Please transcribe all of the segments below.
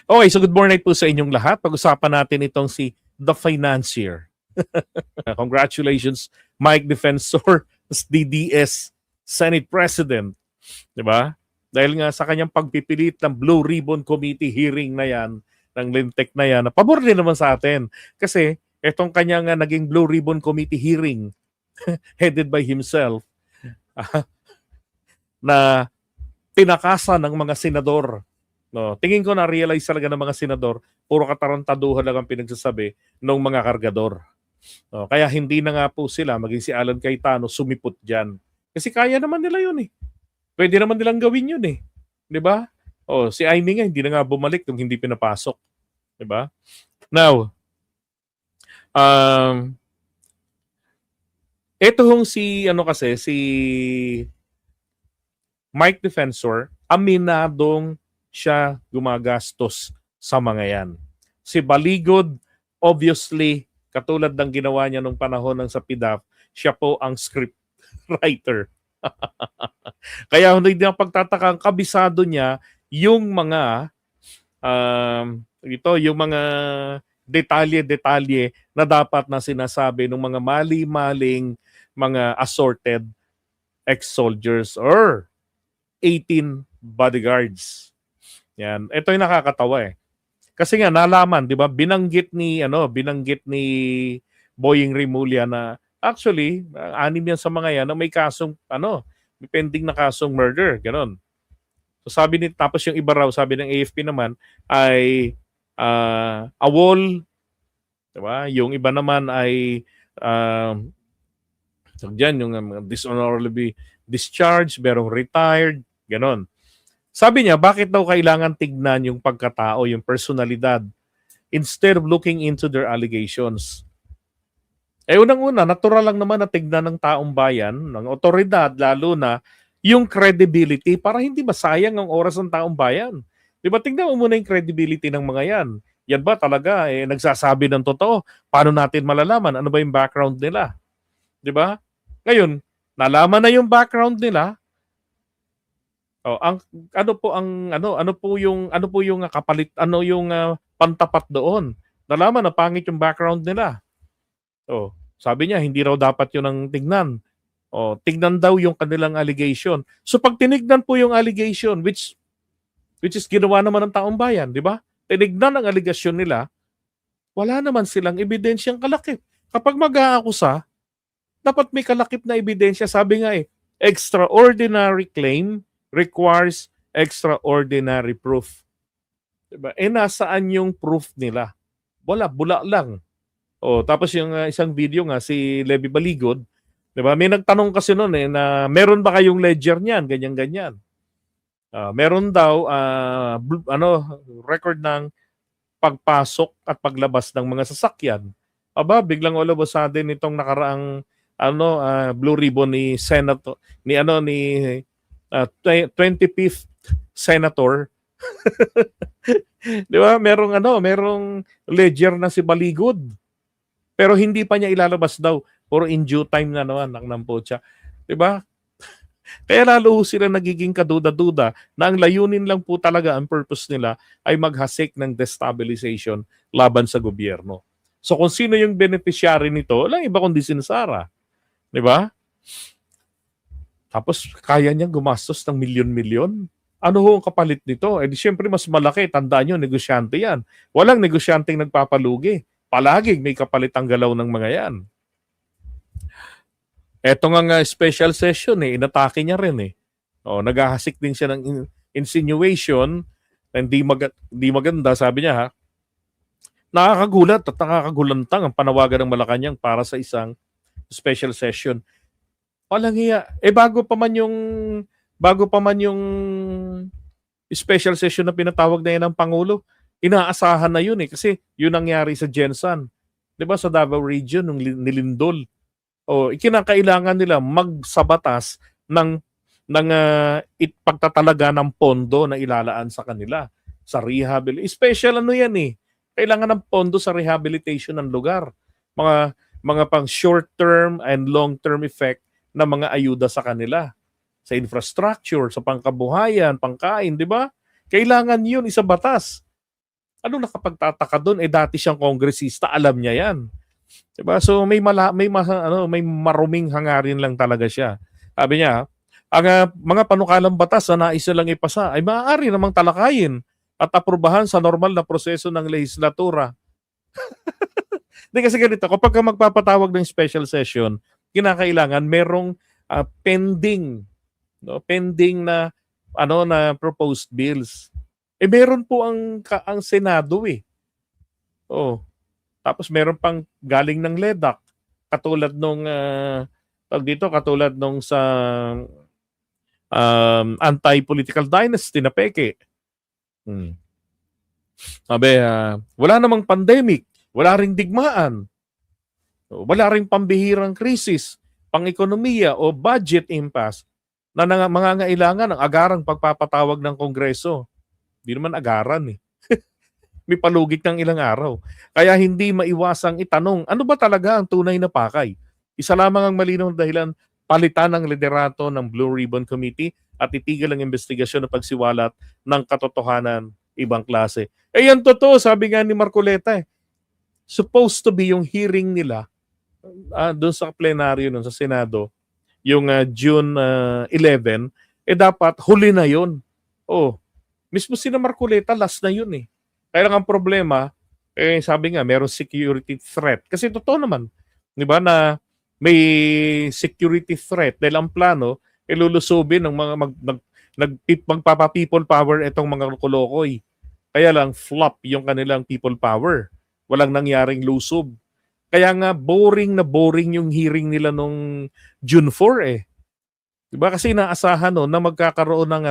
Okay, so good morning po sa inyong lahat. Pag-usapan natin itong si The Financier. Congratulations, Mike Defensor, DDS Senate President. Di ba? Dahil nga sa kanyang pagpipilit ng Blue Ribbon Committee hearing na yan, ng Lintek na yan, pabor din naman sa atin. Kasi itong kanyang naging Blue Ribbon Committee hearing, headed by himself, na tinakasan ng mga senador. No, tingin ko na-realize talaga ng mga senador, puro katarantaduhan lang ang pinagsasabi ng mga kargador. No, kaya hindi na nga po sila, maging si Alan Cayetano, sumipot dyan. Kasi kaya naman nila yun eh. Pwede naman nilang gawin yun eh. Di ba? Oh, si Aimee nga, hindi na nga bumalik nung hindi pinapasok. Di ba? Now, ito hong si Mike Defensor, aminadong siya gumagastos sa mga yan. Si Baligod, obviously, katulad ng ginawa niya nung panahon ng sa PDAP, siya po ang script writer. Kaya hindi na pagtataka, ang kabisado niya yung mga yung mga detalye-detalye na dapat na sinasabi ng mga mali-maling mga assorted ex-soldiers or 18 bodyguards. Yan. Ito yung nakakatawa eh. Kasi nga nalaman, 'di ba? Binanggit ni Boying Rimulya na actually, 6 yan sa mga yan na may kasong may pending na kasong murder, ganon. So tapos yung iba raw, sabi ng AFP naman ay awol, 'di ba? Yung iba naman ay yung dishonorably discharged, merong retired, ganon. Sabi niya, bakit daw kailangan tignan yung pagkatao, yung personalidad, instead of looking into their allegations? Unang-una, natural lang naman na tignan ng taong bayan, ng otoridad, lalo na yung credibility para hindi masayang ang oras ng taong bayan. Di ba, tignan mo muna yung credibility ng mga yan. Yan ba talaga nagsasabi ng totoo? Paano natin malalaman? Ano ba yung background nila? Di ba? Ngayon, nalaman na yung background nila. Ano po yung kapalit, pantapat doon? Nalaman na pangit yung background nila. Sabi niya hindi raw dapat 'yun ang tignan. Tignan daw yung kanilang allegation. So pag tinignan po yung allegation which is ginawa naman ng taong bayan, di ba? Tinignan ang allegation nila, wala naman silang ebidensyang kalakip. Kapag mag-aakusa, dapat may kalakip na ebidensya. Sabi nga extraordinary claim requires extraordinary proof. Diba? Nasaan yung proof nila? Wala, bula lang. Tapos yung isang video nga, si Levy Baligod, diba? May nagtanong kasi noon na meron ba kayong ledger niyan? Ganyan-ganyan. Meron daw record ng pagpasok at paglabas ng mga sasakyan. Biglang all of a sudden itong nakaraang Blue Ribbon ni Senator ni 25th Senator. Di ba? Merong ledger na si Baligod. Pero hindi pa niya ilalabas daw. Or in due time na naman, naknampo siya. Di ba? Kaya lalo sila nagiging kaduda-duda na ang layunin lang po talaga, ang purpose nila ay maghasik ng destabilization laban sa gobyerno. So kung sino yung beneficiary nito, walang iba kundi si Sara. Di ba? Tapos kaya niyang gumastos ng milyon-milyon. Ano ho ang kapalit nito? Di syempre mas malaki. Tandaan nyo, negosyante yan. Walang negosyanteng nagpapalugi. Palaging may kapalit ang galaw ng mga yan. Eto nga special session inatake niya rin naghahasik din siya ng insinuation na hindi maganda, sabi niya nakakagulat at nakakagulantang ang panawagan ng Malacanang para sa isang special session. Walang hiya. Bago pa man yung special session na pinatawag na yan ng Pangulo, inaasahan na yun kasi yun nangyari sa Jensan. 'Di ba sa Davao region nung nilindol. Ikinakailangan nila magsabatas ng pagtatalaga ng pondo na ilalaan sa kanila sa rehabilitation. Special yan Kailangan ng pondo sa rehabilitation ng lugar. Mga pang short-term and long-term effect na mga ayuda sa kanila. Sa infrastructure, sa pangkabuhayan, pangkain, di ba? Kailangan yun, isa batas. Ano nakapagtataka doon? Eh dati siyang kongresista, alam niya 'yan. 'Di ba? So may maruming hangarin lang talaga siya. Sabi niya, ang mga panukalang batas na nais nilang ipasa ay maaari namang talakayin at aprubahan sa normal na proseso ng lehislatura. Hindi kasi ganito, kapag ka magpapatawag ng special session, kinakailangan merong pending, no? Pending na proposed bills. Eh meron po ang Senado eh. Oh, tapos meron pang galing ng LEDAC katulad nung katulad nung sa anti-political dynasty na peke. Sabi, wala namang pandemic, wala ring digmaan, wala ring pambihirang krisis, pang-ekonomiya o budget impasse na mangangailangan ng agarang pagpapatawag ng Kongreso. Hindi naman agaran eh. May palugit ng ilang araw. Kaya hindi maiwasang itanong, ano ba talaga ang tunay na pakay? Isa lamang ang malinaw na dahilan, palitan ang liderato ng Blue Ribbon Committee at itigil ang investigasyon ng pagsiwalat ng katotohanan ibang klase. Eh yan totoo, sabi nga ni Marcoleta eh. Supposed to be yung hearing nila doon sa plenaryo nun sa Senado, yung June 11, eh dapat huli na yun. Oh, mismo sina Marcoleta, last na yun eh. Kaya lang ang problema, eh sabi nga, merong security threat. Kasi totoo naman, di ba, na may security threat dahil ang plano, lulusubin ng mga magpapa-people power itong mga kolokoy. Kaya lang, flop yung kanilang people power. Walang nangyaring lusob. Kaya nga, boring na boring yung hearing nila nung June 4 eh. Diba? Kasi inaasahan no, na magkakaroon ng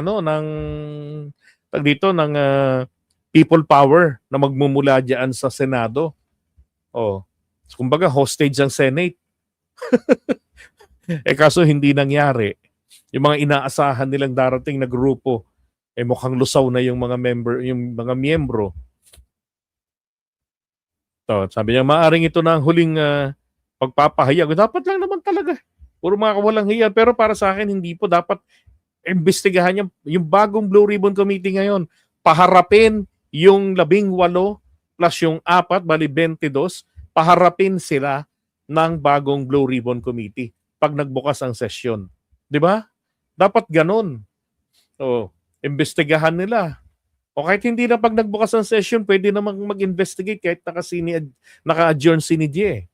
people power na magmumula diyan sa Senado. Oh. Kumbaga hostage ang Senate. Eh kaso hindi nangyari. Yung mga inaasahan nilang darating na grupo, eh mukhang lusaw na yung mga miyembro. So, sabi niya, maaring ito na ang huling pagpapahayag. Dapat lang naman talaga. Puro mga kawalang hiyan. Pero para sa akin, hindi po dapat imbestigahan yung bagong Blue Ribbon Committee ngayon. Paharapin yung 18 plus yung 4, bali 22, paharapin sila ng bagong Blue Ribbon Committee pag nagbukas ang sesyon. Di ba? Dapat ganun. So, imbestigahan nila. O kahit hindi na pag nagbukas ng session, pwede namang mag-investigate kahit naka-adjourn si Nidje.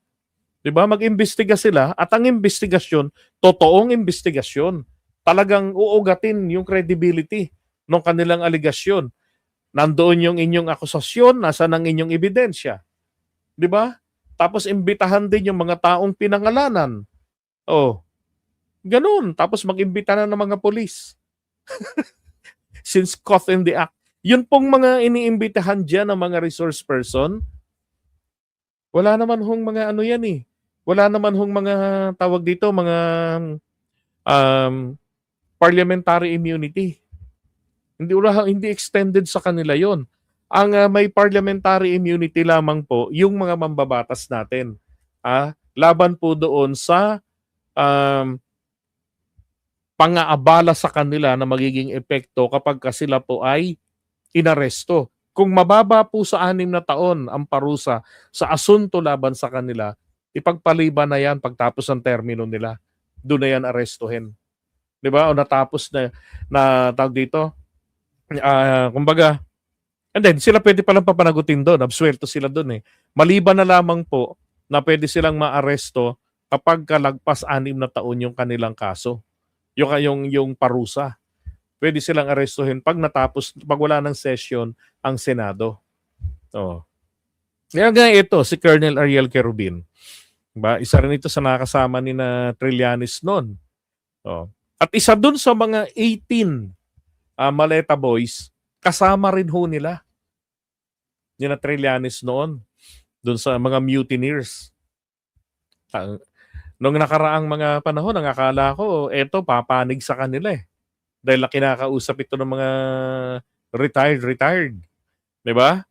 Diba? Mag-imbestiga sila at ang investigasyon, totoong investigasyon, talagang uugatin yung credibility ng kanilang aligasyon. Nandoon yung inyong akusasyon, nasaan ang inyong ebidensya. Diba? Tapos imbitahan din yung mga taong pinangalanan. Oh, ganun. Tapos mag-imbita na ng mga polis. Since caught in the act. Yun pong mga iniimbitahan dyan ng mga resource person, wala naman hong mga ano yan eh. Wala naman hong mga tawag dito, mga parliamentary immunity. Hindi extended sa kanila yon. Ang may parliamentary immunity lamang po, yung mga mambabatas natin. Laban po doon sa pang-aabala sa kanila na magiging epekto kapag sila po ay inaresto. Kung mababa po sa 6 na taon ang parusa sa asunto laban sa kanila, ipagpaliban na yan pagtapos ng termino nila. Doon na yan arestuhin. Diba? O natapos na tawag dito. Kumbaga, and then sila pwede palang papanagutin doon. Absuelto sila doon eh. Maliban na lamang po na pwede silang maaresto kapag kalagpas 6 na taon yung kanilang kaso. Yung parusa. Pwede silang arestuhin pag wala ng session ang Senado. Oh. Kaya nga ito, si Colonel Ariel Querubin. Diba? Isa rin ito sa nakasama ni na Trillanes noon. Oh. At isa dun sa mga 18 Maleta Boys, kasama rin ho nila. Ni na Trillanes noon. Dun sa mga mutineers. Nung nakaraang mga panahon, ang akala ko, eto, papanig sa kanila eh. Dahil kinakausap ito ng mga retired. Diba?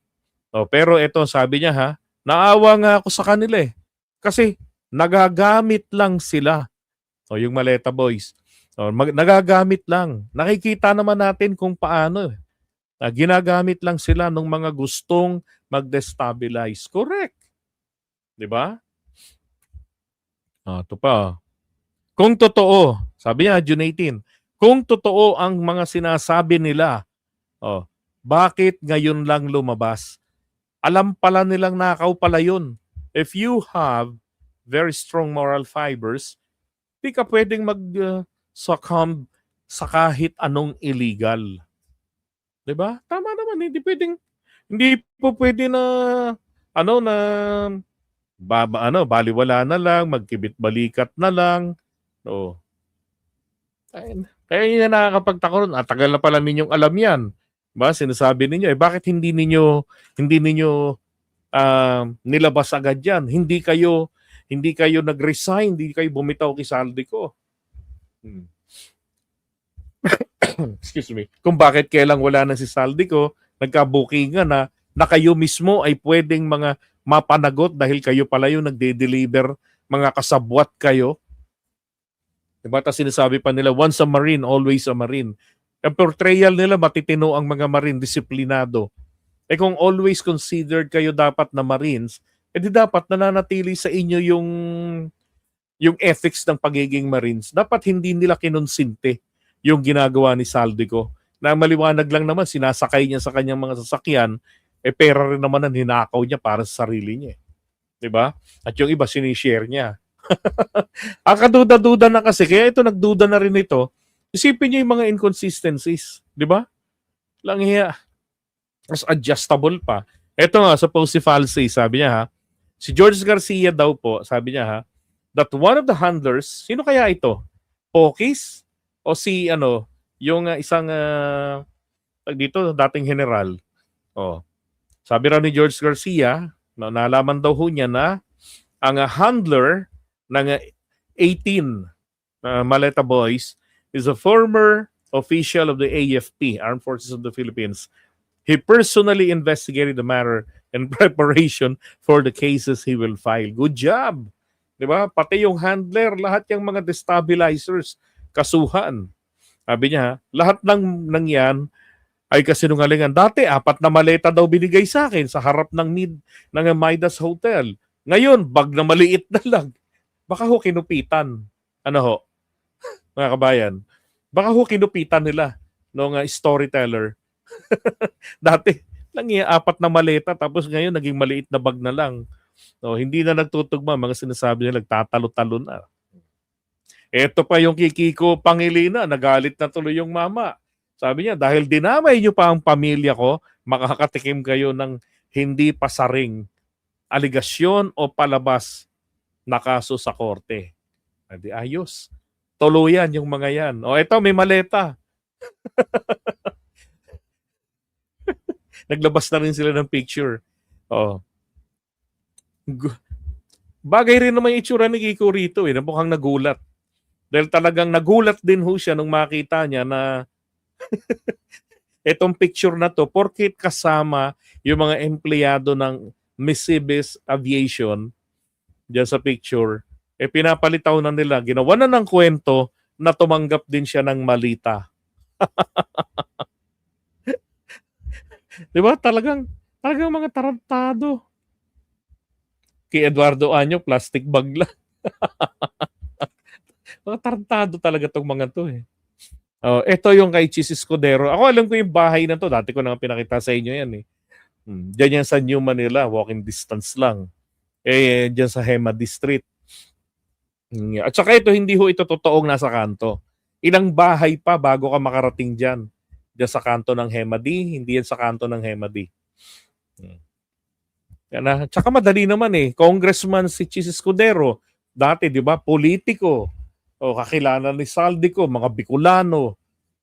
Pero ito, sabi niya naawa nga ako sa kanila eh. Kasi nagagamit lang sila. Yung Maleta Boys. Nagagamit lang. Nakikita naman natin kung paano. Ginagamit lang sila ng mga gustong mag-destabilize. Correct. Di ba? Ito pa. Kung totoo, sabi niya, June 18, kung totoo ang mga sinasabi nila, bakit ngayon lang lumabas? Alam pala nilang nakaw pala yun. If you have very strong moral fibers, di ka pwedeng mag-succumb sa kahit anong illegal. Diba? Tama naman, hindi po pwede na, na, baliwala na lang, magkibit-balikat na lang. Kaya yun na nakakapagtaka ron. Tagal na pala ninyong alam yan. Ba, sinasabi ninyo, bakit hindi ninyo nilabas agad yan? Hindi kayo nag-resign, hindi kayo bumitaw kay Saldico. Excuse me. Kung bakit kailang wala na si Saldico, nagka-bookingan na kayo mismo ay pwedeng mga mapanagot dahil kayo pala yung nagde-deliver, mga kasabwat kayo. Diba? Tapos sinasabi pa nila, once a Marine, always a Marine. Ang portrayal nila, matitino ang mga Marine, disiplinado. Kung always considered kayo dapat na Marines, di dapat nananatili sa inyo yung ethics ng pagiging Marines. Dapat hindi nila kinonsinte yung ginagawa ni Saldico. Na maliwanag lang naman, sinasakay niya sa kanyang mga sasakyan, pera rin naman ang hinakaw niya para sa sarili niya. Diba? At yung iba, sinishare niya. Ang kaduda-duda na kasi, kaya ito nagduda na rin ito, isipin niyo yung mga inconsistencies. Diba? Lang hiya. Mas adjustable pa. Ito nga, suppose si Falsey, sabi niya si George Garcia daw po, sabi niya that one of the handlers, sino kaya ito? Pokis? O si yung isang dito dating general. Sabi raw ni George Garcia, nalaman daw ho niya na ang handler ng 18 Maleta Boys is a former official of the AFP, Armed Forces of the Philippines. He personally investigated the matter in preparation for the cases he will file. Good job. 'Di ba? Pati yung handler, lahat yung mga destabilizers, kasuhan. Sabi niya, lahat ng yan ay kasinungalingan. Dati, 4 na maleta daw binigay sa akin sa harap ng Midas Hotel. Ngayon, bag na maliit na lang. Baka ho kinupitan. Mga kabayan? Baka ho kinupitan nila ng storyteller. Dati, lang 4 na maleta tapos ngayon naging maliit na bag na lang. Hindi na nagtutugma. Mga sinasabi nila, nagtatalo-talo na. Ito pa yung Kiko Pangilinan, nagalit na tuloy yung mama. Sabi niya, dahil dinamay niyo pa ang pamilya ko, makakatikim kayo ng hindi pasaring aligasyon o palabas na kaso sa korte. Adi ayos. Tuluyan yung mga yan. Ito may maleta. Naglabas na rin sila ng picture. Bagay rin naman yung itsura ni Kiko rito. Mukhang nagulat. Dahil talagang nagulat din ho siya nung makita niya na itong picture na to, porkit kasama yung mga empleyado ng Missibis Aviation dyan sa picture, pinapalitaw na nila, ginawa na ng kwento na tumanggap din siya ng malita. Diba? Talagang mga tarantado. Kay Eduardo Año, plastic bag lang. Mga tarantado talaga tong mga to ito yung kay Chis Escudero. Ako alam ko yung bahay na to. Dati ko na pinakita sa inyo yan Diyan yan sa New Manila. Walking distance lang. Diyan sa Hema District. At saka hindi ho ito totoong nasa kanto. Ilang bahay pa bago ka makarating dyan. Diyan sa kanto ng Hema D. Hindi yan sa kanto ng Hema D. Yan Tsaka madali naman Congressman si Chis Escudero. Dati, di ba, politiko. Kakilala ni Saldico, mga Bicolano.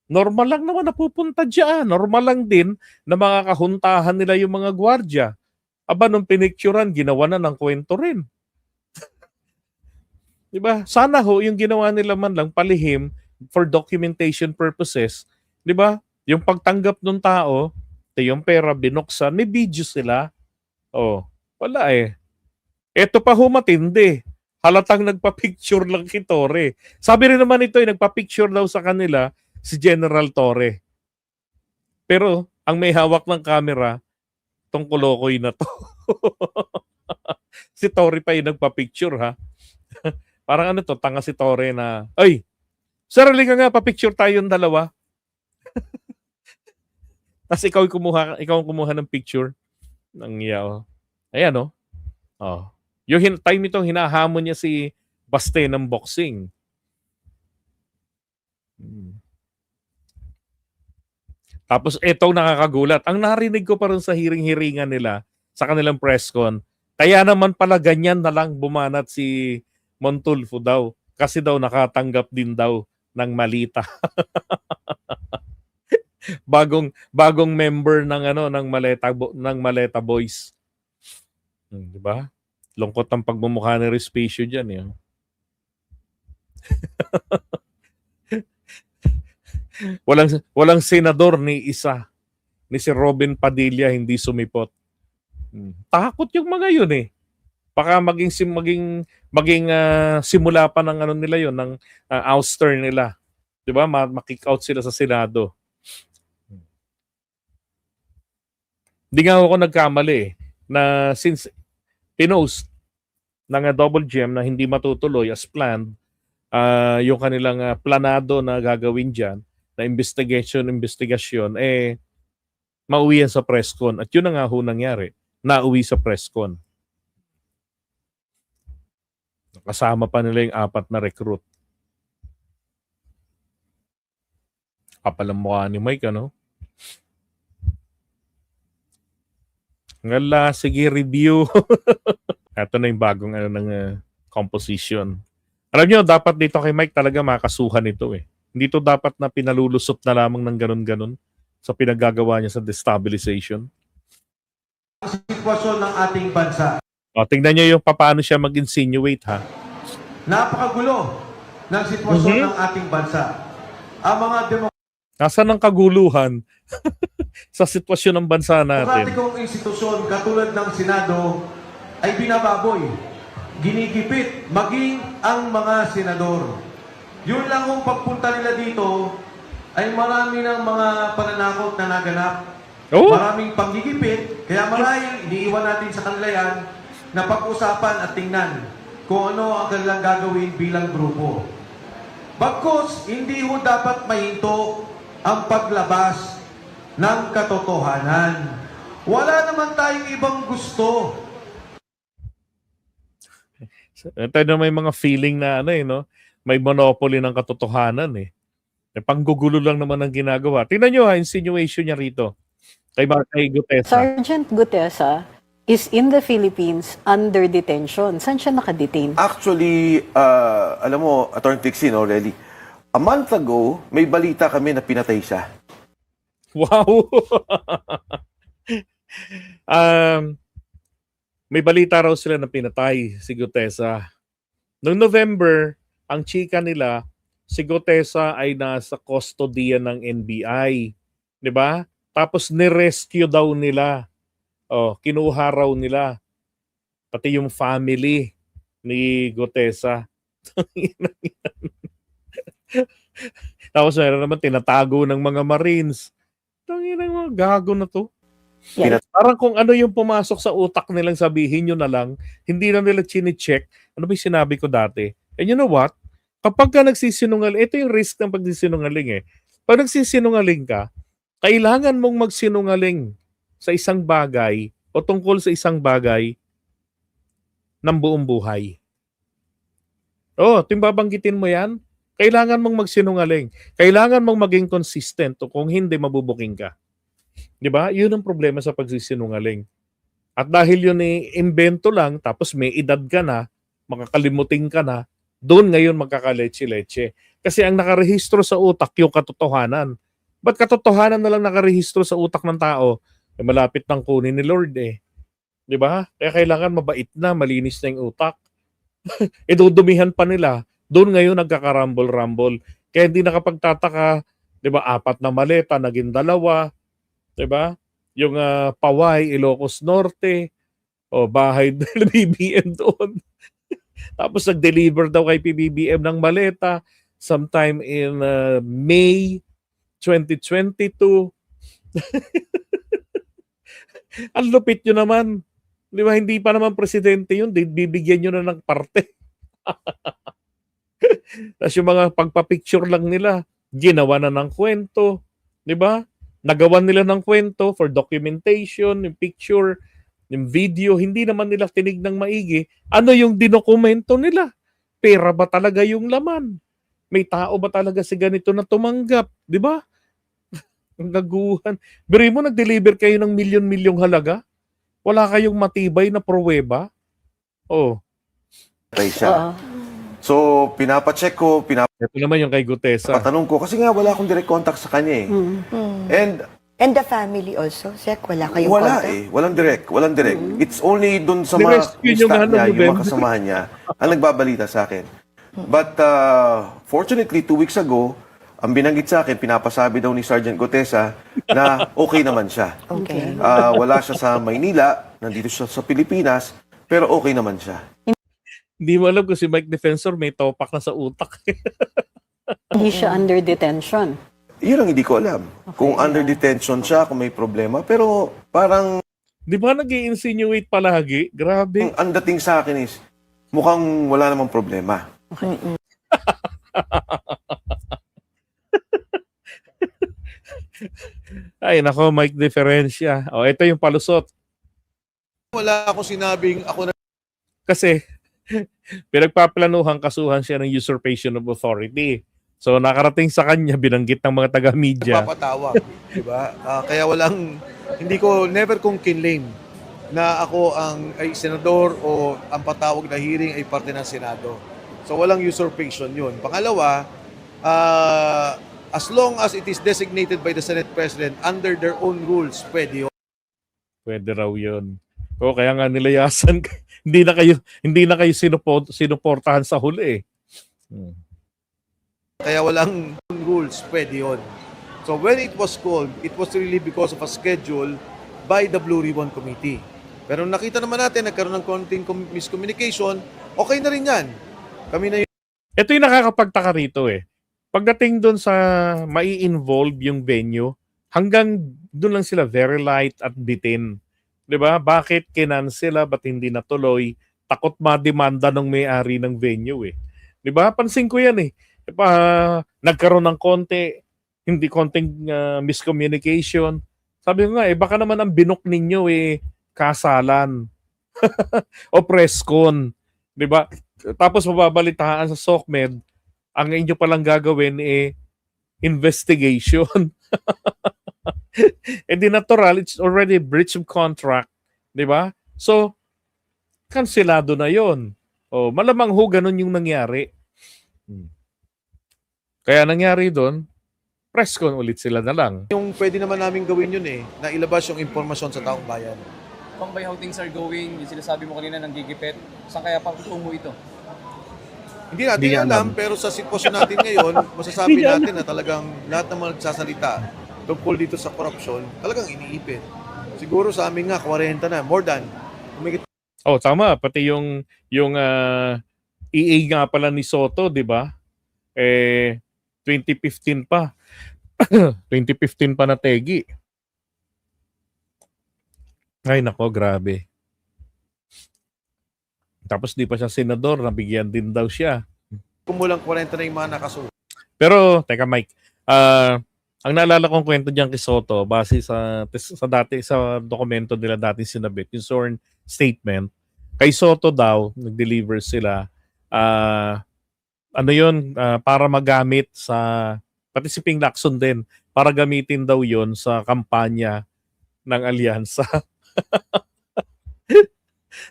Normal lang naman napupunta dyan. Normal lang din na mga kahuntahan nila yung mga gwardya. Aba, nung pinicturan, ginawa na ng kwento rin. Diba? Sana ho, yung ginawa nila man lang palihim for documentation purposes. Diba? Yung pagtanggap ng tao, yung pera binuksan, may video sila. Wala Eto pa ho matindi. Halatang nagpa-picture lang kay Torre. Sabi rin naman ito, nagpa-picture daw sa kanila si General Torre. Pero ang may hawak ng camera, tong Kolokoy na 'to. Si Torre pa yung nagpa-picture, ha? Parang ano 'to, tanga si Torre na, "Ay, sir halika nga pa-picture tayong dalawa." Ta's ikaw ang kumuha ng picture ng ayan, oh. Oh. Yung time ito hinahamon niya si Baste ng boxing. Tapos etong nakakagulat. Ang narinig ko pa rin sa hiring-hiringan nila sa kanilang press con, kaya naman pala ganyan na lang bumanat si Montulfo daw. Kasi daw nakatanggap din daw ng malita. bagong member ng Maleta Boys. Di ba? Lungkot ang pagmumukha ni Respecio diyan, eh. walang senador ni isa. Ni si Robin Padilla hindi sumipot. Takot yung mga yun, eh. Baka maging simula pa ng ano nila yun, ng ouster nila. 'Di ba? Ma-kick out sila sa Senado. Hindi nga ako nagkamali, eh, na since pinost ng Double Gem na hindi matutuloy as planned, yung kanilang planado na gagawin dyan, na investigasyon, mauwi yan sa presscon. At yun na nga ho nangyari, nauwi sa presscon. Kasama pa nila yung 4 na recruit. Kapal ang mukha ni Mike, ano? Ngala, sige, review. Ito na yung bagong composition. Alam nyo, dapat dito kay Mike talaga makasuhan ito, eh. Hindi to dapat na pinalulusot na lamang ng ganun-ganun sa pinagagawa niya sa destabilization. Sitwasyon ng ating bansa. O, tingnan nyo yung paano siya mag-insinuate, ha? Napakagulo ng sitwasyon ng ating bansa. Ang mga Nasaan ang kaguluhan sa sitwasyon ng bansa natin? demokratikong institusyon katulad ng Senado ay binababoy, ginigipit, maging ang mga senador. Yun lang kung pagpunta nila dito ay marami ng mga pananakot na naganap. Oh? Maraming panggigipit, kaya marahil iniiwan natin sa kanila yan na pag-usapan at tingnan kung ano ang kanilang gagawin bilang grupo. Bagkus, hindi ho dapat mahinto ang paglabas ng katotohanan. Wala naman tayong ibang gusto. Ito na may mga feeling na may monopoly ng katotohanan, eh. Panggugulo lang naman ang ginagawa. Tingnan nyo, insinuation niya rito. Kay Gutesa. Sergeant Gutesa is in the Philippines under detention. Saan siya nakadetain? Actually, alam mo, Attorney Trixie, no, really, a month ago, may balita kami na pinatay siya. Wow! May balita raw sila na pinatay si Gutesa. Noong November, ang chika nila, si Gutesa ay nasa custody ng NBI. 'Di ba? Tapos ni-rescue daw nila. Kinuha raw nila. Pati yung family ni Gutesa. Tapos meron naman tinatago ng mga Marines. Tangina mga gago na to. Yeah. Parang kung ano yung pumasok sa utak nilang sabihin nyo na lang, hindi na nila chine-check. Ano ba yung sinabi ko dati? And you know what? Kapag ka nagsisinungaling, ito yung risk ng pagsisinungaling, eh. Pag nagsisinungaling ka, kailangan mong magsinungaling sa isang bagay o tungkol sa isang bagay ng buong buhay. Timbabanggitin mo yan, kailangan mong magsinungaling. Kailangan mong maging consistent o kung hindi, mabubuking ka. 'Di ba? Yun ang problema sa pagsisinungaling. At dahil yun imbento lang, tapos may edad ka na, makakalimutin ka na, doon ngayon magkakaleche-leche. Kasi ang nakarehistro sa utak, yung katotohanan. Ba't katotohanan na lang nakarehistro sa utak ng tao? Malapit nang kunin ni Lord, eh. 'Di ba? Kaya kailangan mabait na, malinis na yung utak. Dudumihan pa nila. Doon ngayon nagkakarambol-rambol. Kaya hindi nakapagtataka, 'di ba? 4 na maleta, naging 2. 'Di ba? Yung Paway, Ilocos Norte, bahay ng BBM doon. Tapos nag-deliver daw kay PBBM ng maleta sometime in May 2022. Ang lupit nyo naman. Di ba, hindi pa naman presidente yun, bibigyan nyo na ng parte. Tapos yung mga pagpa-picture lang nila, ginawa na ng kwento. Di ba? Nagawan nila ng kwento for documentation, yung picture, yung video, hindi naman nila tinignang maigi. Ano yung dinokumento nila? Pera ba talaga yung laman? May tao ba talaga si ganito na tumanggap? Di ba? Ang gaguhan. Biri mo, nag-deliver kayo ng milyon-milyong halaga? Wala kayong matibay na pruweba? Oh, Patay siya. Oo. So, pinapacheck ko, ito naman yung kay Gutesa. pinapatanong ko, kasi nga wala akong direct contact sa kanya eh. And And the family also, Sek, wala kayong wala contact? Walang direct. It's only dun sa mga Nirescue yung staff ano, niya, yung mga November. kasamahan niya, ang nagbabalita sa akin. But fortunately, 2 weeks ago, ang binanggit sa akin, pinapasabi daw ni Sergeant Gutesa na okay naman siya. Okay. Wala siya sa Maynila, nandito siya sa Pilipinas, pero okay naman siya. Hindi mo alam kung si Mike Defensor may topak na sa utak. Hindi siya under detention. Yun ang hindi ko alam. Kung under detention siya, kung may problema, pero parang Di ba nag-i-insinuate palagi? Grabe. ang dating sa akin is, mukhang wala namang problema. Ay, nako, Mike Diferencia. O, ito yung palusot. Wala akong sinabing ako na Kasi, pinagpaplanuhan kasuhan siya ng usurpation of authority. So, nakarating sa kanya, binanggit ng mga taga-media. nagpapatawag, di ba? Kaya hindi ko never kong kinlaim na ako ay senador o ang patawag na hearing ay parte ng Senado. So walang usurpation yun. Pangalawa, as long as it is designated by the Senate President under their own rules, pwede yun. Pwede raw yun. O, kaya nga nilayasan. hindi na kayo sinuportahan sa huli eh. Kaya walang rules, pwede yun. So when it was called, it was really because of a schedule by the Blue Ribbon Committee. Pero nakita naman natin, nagkaroon ng konting miscommunication, okay na rin yan. Kami na Ito yung nakakapagtaka rito eh. Pagdating doon sa mai-involve yung venue, hanggang doon lang sila very light at detain. 'Di ba? Bakit kinansela, ba't hindi natuloy? Takot mademanda ng may-ari ng venue eh. 'Di ba? Pansin ko 'yan eh. Nagkaroon ng konting miscommunication. Sabi ko nga baka naman ang binok ninyo kasalan o presscon, 'di ba? Tapos mababalitaan sa SOCMED, ang inyo palang gagawin investigation. Di natural, it's already breach of contract, 'di ba? So kanselado na 'yon. O malamang ganun yung nangyari. Kaya nangyari doon, presscon ulit sila na lang. yung pwede naman namin gawin yun na ilabas yung impormasyon sa taong bayan. Kung by how things are going, yung sinasabi mo kanina ng gigipit, saan kaya patungo ito? Hindi natin Hindi niya alam, alam. pero sa sitwasyon natin ngayon, masasabi natin na talagang lahat ng mga nagsasalita tungkol dito sa corruption, talagang iniipit. Siguro sa amin nga, 40 na, more than. Umigit Oh, tama. Pati yung EA nga pala ni Soto, di ba? 2015 pa. 2015 pa na tegi. Ay, nako, grabe. Tapos di pa siya senador, nabigyan din daw siya. kumulang 40 na yung mga nakasuha. Pero, teka Mike, ang naalala kong kwento diyan kay Soto, base sa dokumento nila dati sinabit, yung sworn statement, kay Soto daw, nag-deliver sila, para magamit pati si Ping Lacson din, para gamitin daw yon sa kampanya ng alyansa.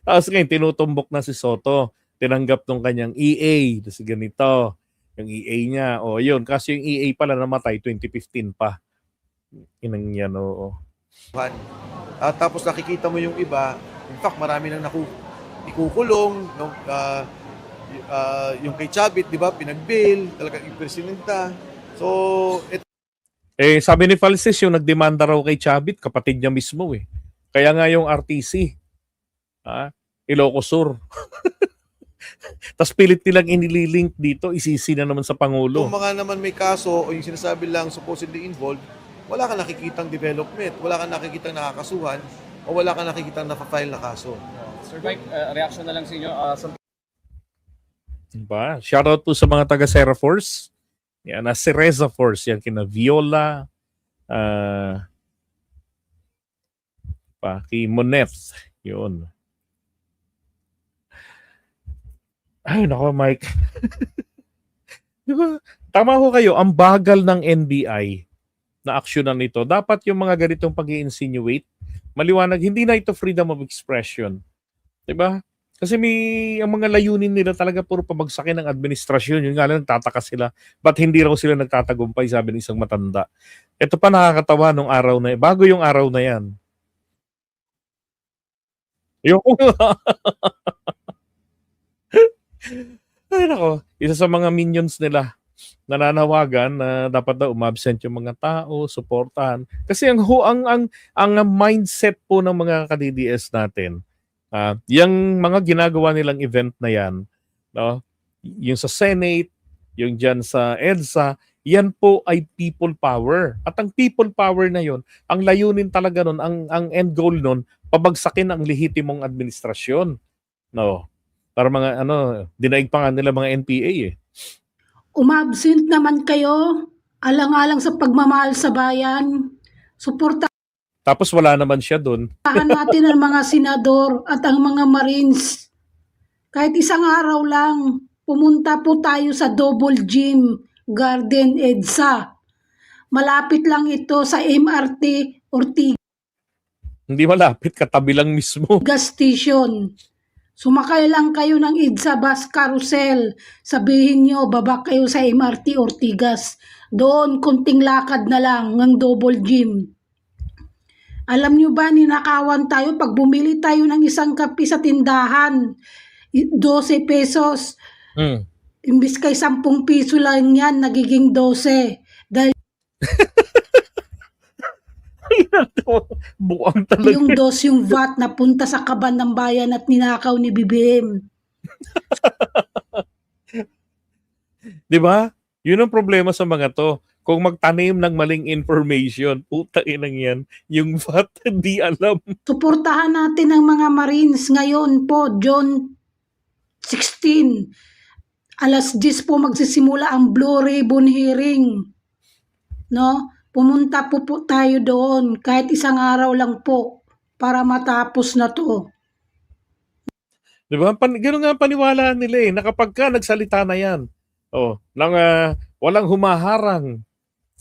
Tapos ngayon, tinutumbok na si Soto. Tinanggap nung kanyang EA. Kasi ganito, yung EA niya. O yun, kasi yung EA pala namatay 2015 pa. Inang yan, oo. Tapos nakikita mo yung iba, in fact, marami nang ikukulong, no? Yung kay Chavit, di ba, pinag-bail, talagang yung presidenta. So, Sabi ni Falses, yung nagdemanda raw kay Chavit, kapatid niya mismo eh. Kaya nga yung RTC, Ilocos Sur. Tapos pilit nilang inililink dito, isisi na naman sa Pangulo. kung mga naman may kaso o yung sinasabi lang supposedly involved, wala kang nakikitang development, wala kang nakikitang nakakasuhan, o wala ka nakikita na-file na kaso. Sir Mike, reaction na lang sa inyo. Diba? Shoutout po sa mga taga Serra Force. Yan, si Reza Force. Yan, kina Viola. Kay Monef. Yun. Ay, nako, Mike. Diba? Tama ko kayo, ang bagal ng NBI na aksyonan nito. Dapat yung mga ganitong pag-i-insinuate, maliwanag, hindi na ito freedom of expression. Diba? Kasi ang mga layunin nila talaga puro pabagsakin ng administrasyon. Yun nga lang, nagtataka sila. Ba't hindi raw sila nagtatagumpay, sabi ng isang matanda. Ito pa nakakatawa nung araw na bago yung araw na yan. Yung ay nako, isa sa mga minions nila nananawagan na dapat daw umabsent yung mga tao, suportahan. Kasi ang mindset po ng mga ka-DDS natin, yung mga ginagawa nilang event na yan, no? Yung sa Senate, yung dyan sa EDSA, yan po ay people power. At ang people power na yon, ang layunin talaga nun, ang end goal nun, pabagsakin ang lehitimong administrasyon. No? Para mga dinaig pa nga nila mga NPA eh. Umabsent naman kayo, alang-alang sa pagmamahal sa bayan. Suportahan Tapos wala naman siya doon. natin ang mga senador at ang mga Marines. Kahit isang araw lang, pumunta po tayo sa Double Gym Garden EDSA. Malapit lang ito sa MRT Ortigas Hindi malapit, katabi lang mismo. Station. Sumakay lang kayo ng EDSA bus carousel. Sabihin nyo, baba kayo sa MRT Ortigas. Doon, kunting lakad na lang ng Double Gym. Alam nyo ba, ninakawan tayo pag bumili tayo ng isang kape sa tindahan. 12 pesos. Imbis kay 10 piso lang yan, nagiging 12. Dahil Buang talaga. yung yung VAT na punta sa kaban ng bayan at ninakaw ni BBM. Di ba? Yun ang problema sa mga to. Kung magtanim ng maling information, puta inang yan, yung VAT hindi alam. Suportahan natin ang mga Marines ngayon po, John 16. Alas 10 po magsisimula ang Blue Ribbon hearing. No? Pumunta po tayo doon kahit isang araw lang po para matapos na to. Di ba? Ganun nga paniwala nila eh. Na kapag ka nagsalita na yan, walang humaharang.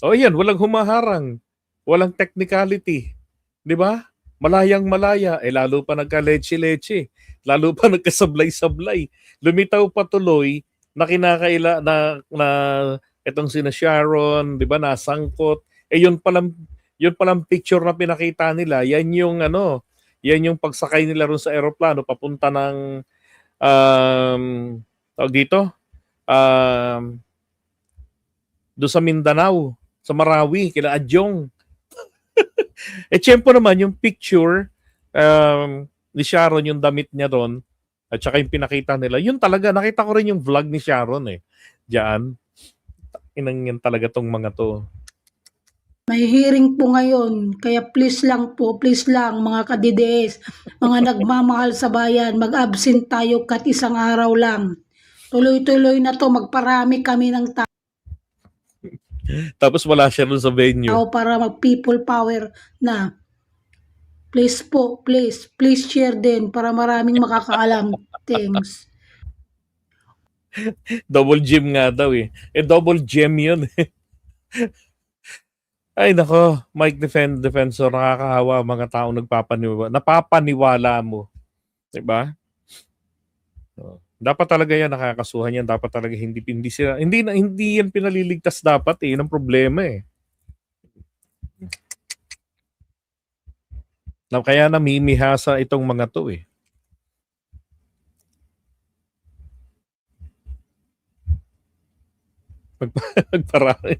Yan, walang humaharang. Walang technicality. Di ba? Malayang malaya. Lalo pa nagka-leche-leche. Lalo pa nagkasablay-sablay. Lumitaw pa tuloy na kinakaila na itong sina Sharon, di ba, nasangkot. Yun palang picture na pinakita nila. Yan yung pagsakay nila ron sa eroplano papunta ng tawag dito, doon sa Mindanao, sa Marawi, kila Adjong. Tiyempo naman yung picture ni Sharon, yung damit niya doon, at saka yung pinakita nila, yun talaga, nakita ko rin yung vlog ni Sharon diyan. Inang yan talaga tong mga to. May hearing po ngayon, kaya please lang mga ka-DDS, mga nagmamahal sa bayan, mag-absent tayo kahit isang araw lang. Tuloy-tuloy na to, magparami kami ng Tapos wala siya doon sa venue. tao para mag-people power na. Please po, please share din para maraming makakaalam. Thanks. Double gym nga daw eh. Double gem yun eh. Ay nako, Mike Defensor, nakakahawa mga taong napapaniwala mo. Diba? Dapat talaga yan, nakakasuhan yan. Dapat talaga hindi yan pinaliligtas dapat eh. Yun ang problema eh. Kaya namimihasa itong mga to eh. Magparami.